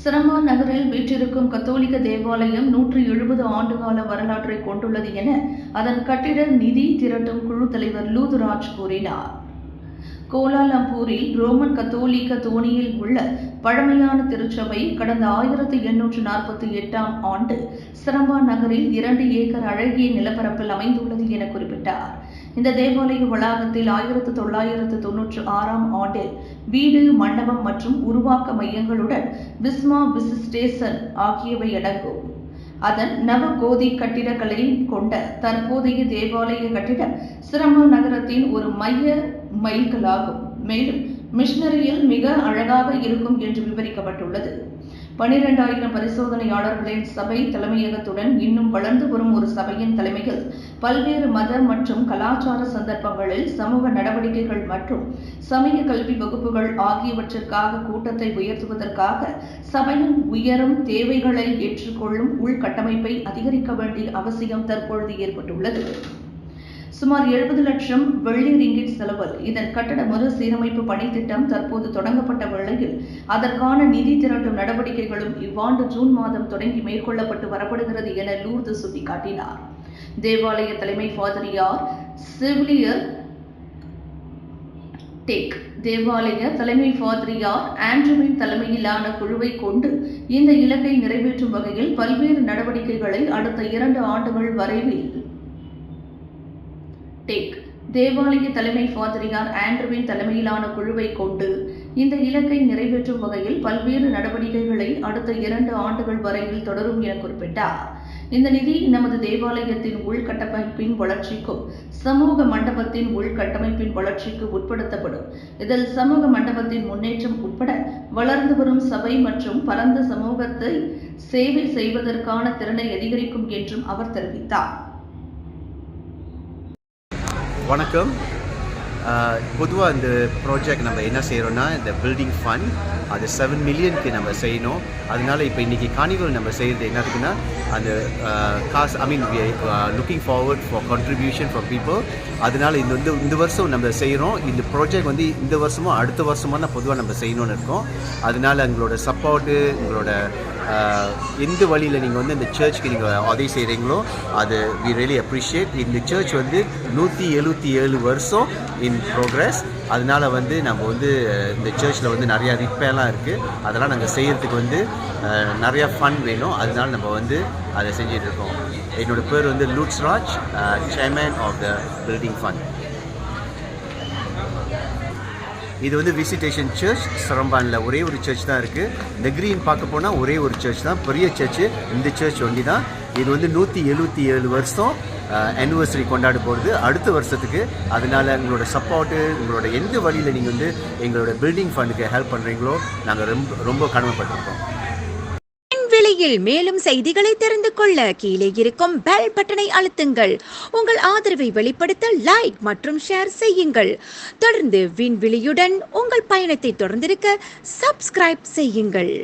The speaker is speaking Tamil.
சிரமான் நகரில் வீற்றிருக்கும் கத்தோலிக்க தேவாலயம் 170 ஆண்டுகால வரலாற்றை கொண்டுள்ளது என அதன் கட்டிட நிதி திரட்டும் குழு தலைவர் லூதுராஜ் கூறினார். கோலாலம்பூரில் ரோமன் கத்தோலிக்க தோணியில் உள்ள பழமையான திருச்சபை கடந்த 1848ஆம் ஆண்டு சிரமான் நகரில் 2 ஏக்கர் அழகிய நிலப்பரப்பில் அமைந்துள்ளது என குறிப்பிட்டார். இந்த தேவாலய வளாகத்தில் 1996ஆம் ஆண்டில் வீடு, மண்டபம் மற்றும் உருவாக்க மையங்களுடன் விஸ்மா விசிஸ்டேசன் ஆகியவை அடங்கும். அதன் நவகோதி கட்டிடக்கலை கொண்ட தற்போதைய தேவாலய கட்டிடம் சிரமான் நகரத்தின் ஒரு மைல்கல்லாகும். மேலும் மிஷனரியில் மிக அழகாக இருக்கும் என்று விவரிக்கப்பட்டுள்ளது. 12,000 பரிசோதனையாளர்களின் சபை தலைமையகத்துடன் இன்னும் வளர்ந்து வரும் ஒரு சபையின் தலைமையில் பல்வேறு மத மற்றும் கலாச்சார சந்தர்ப்பங்களில் சமூக நடவடிக்கைகள் மற்றும் சமய கல்வி வகுப்புகள் ஆகியவற்றிற்காக கூட்டத்தை உயர்த்துவதற்காக சபையின் உயரும் தேவைகளை ஏற்றுக்கொள்ளும் உள்கட்டமைப்பை அதிகரிக்க வேண்டிய அவசியம் தற்பொழுது ஏற்பட்டுள்ளது. சுமார் 70 லட்சம் வெள்ளி ரிங்கிட் செலவில் இதன் கட்டட மறுசீரமைப்பு பணித்திட்டம் தற்போது தொடங்கப்பட்ட வேளையில் அதற்கான நிதி திரட்டும் நடவடிக்கைகளும் இவ்வாண்டு ஜூன் மாதம் தொடங்கி மேற்கொள்ளப்பட்டு வரப்படுகிறது என லூர்து சுட்டிக்காட்டினார். தேவாலய தலைமை ஃபாதிரியார் சிவிலியர் டேக் தேவாலய தலைமை ஃபாதிரியார் ஆண்ட்ரூவின் தலைமையிலான குழுவை கொண்டு இந்த இலக்கை நிறைவேற்றும் வகையில் பல்வேறு நடவடிக்கைகளை அடுத்த 2 ஆண்டுகள் வரைவில் தேவாலய தலைமை ஃபாதிரியார் ஆண்ட்ரூவின் தலைமையிலான குழுவை கொண்டு இந்த இலக்கை நிறைவேற்றும் வகையில் பல்வேறு நடவடிக்கைகளை அடுத்த 2 ஆண்டுகள் வரையில் தொடரும் என குறிப்பிட்டார். இந்த நிதி நமது தேவாலயத்தின் உள்கட்டமைப்பின் வளர்ச்சிக்கும் சமூக மண்டபத்தின் உள்கட்டமைப்பின் வளர்ச்சிக்கு உட்படுத்தப்படும். இதில் சமூக மண்டபத்தின் முன்னேற்றம் உட்பட வளர்ந்து வரும் சபை மற்றும் பரந்த சமூகத்தை சேவை செய்வதற்கான திறனை அதிகரிக்கும் என்றும் அவர் தெரிவித்தார். வணக்கம். பொதுவாக இந்த ப்ராஜெக்ட் நம்ம என்ன செய்கிறோன்னா, இந்த பில்டிங் ஃபண்ட் அது 7 மில்லியனுக்கு நம்ம செய்யணும். அதனால இப்போ இன்றைக்கி கார்னிவல் நம்ம செய்கிறது என்னதுக்குன்னா, அந்த காசு looking forward for contribution for people. அதனால் இந்த வருஷம் நம்ம செய்கிறோம். இந்த ப்ராஜெக்ட் இந்த வருஷமும் அடுத்த வருஷமாக தான் பொதுவாக நம்ம செய்யணும்னு இருக்கோம். அதனால் எங்களோட சப்போர்ட்டு, உங்களோட எந்த வழியில் நீங்கள் இந்த சர்ச்சுக்கு நீங்கள் உதவி செய்கிறீங்களோ அது வி ரியலி அப்ரிஷியேட். இந்த சர்ச் 177 வருஷம் இன் ப்ரோக்ரஸ். அதனால் நம்ம இந்த சர்ச்சில் நிறையா ரிப்பேர்லாம் இருக்குது. அதெல்லாம் நாங்கள் செய்கிறதுக்கு நிறையா ஃபண்ட் வேணும். அதனால் நம்ம அதை செஞ்சுட்டு இருக்கோம். என்னோடய பேர் Lutsraj, chairman of the building fund. இது விசிட்டேஷன் சர்ச். சிரம்பானில் ஒரே ஒரு சர்ச் தான் இருக்குது. நெக்ரின்னு பார்க்க போனால் ஒரே ஒரு சர்ச் தான், பெரிய சர்ச்சு. இந்த சர்ச் ஒண்டி தான். இது 177 வருஷம் ஆனிவர்சரி கொண்டாட போகிறது அடுத்த வருஷத்துக்கு. அதனால் உங்களோட சப்போர்ட்டு, உங்களோட எந்த வழியில் நீங்கள் எங்களோட பில்டிங் ஃபண்டுக்கு ஹெல்ப் பண்ணுறீங்களோ நாங்கள் ரொம்ப கடமைப்பட்டிருக்கோம். மேலும் செய்திகளை தெரிந்து கொள்ள கீழே இருக்கும் பெல் பட்டனை அழுத்துங்கள். உங்கள் ஆதரவை வெளிப்படுத்த லைக் மற்றும் ஷேர் செய்யுங்கள். தொடர்ந்து விண்வெளியுடன் உங்கள் பயணத்தை தொடர்ந்திருக்க சப்ஸ்கிரைப் செய்யுங்கள்.